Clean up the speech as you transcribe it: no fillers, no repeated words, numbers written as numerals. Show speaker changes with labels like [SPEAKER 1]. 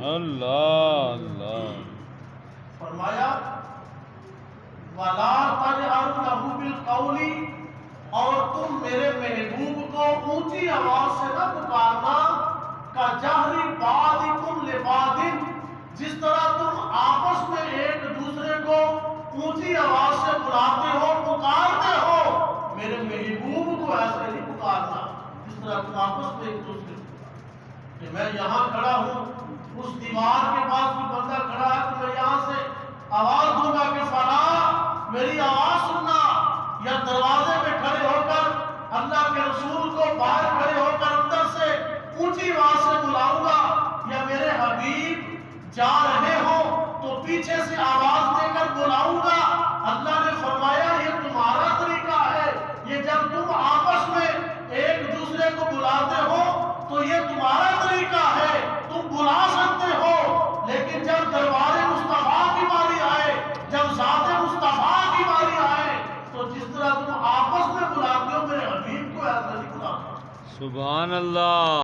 [SPEAKER 1] اللہ اللہ
[SPEAKER 2] فرمایا وَلَا تَجْهَرْ لَهُ بِالْقَوْلِ، اور تم میرے محبوب کو اونچی آواز سے نہ پکارنا، کَجَهْرِ بَعْضِكُمْ لِبَعْضٍ، جس طرح تم آپس میں ایک دوسرے کو اونچی آواز سے بلاتے ہو، پکارتے ہو، میرے محبوب کو ایسے نہیں پکارنا جس طرح تم آپس میں ایک دوسرے کو، کہ میں یہاں کھڑا ہوں، اس دیوار کے پاس کوئی بندہ کھڑا ہے تو میں یہاں سے آواز دوں گا کہ فلاں میری آواز سننا، یا دروازے میں کھڑے ہو کر اللہ کے رسول کو باہر کھڑے ہو کر اندر سے اونچی آواز سے بلاؤں گا، یا میرے حبیب جا رہے ہو تو پیچھے سے آواز دے کر بلاؤں گا۔ اللہ نے فرمایا یہ تمہارا طریقہ ہے، یہ جب تم آپس میں ایک دوسرے کو بلاتے ہو تو یہ تمہارا طریقہ ہے، تم بلا سکتے ہو، لیکن جب دربار مصطفیٰ کی باری آئے، جب ذات مصطفیٰ کی باری آئے تو جس طرح تم آپس میں بلاتے ہو میرے حبیب کو ایسا نہیں بلاتے۔
[SPEAKER 1] سبحان اللہ۔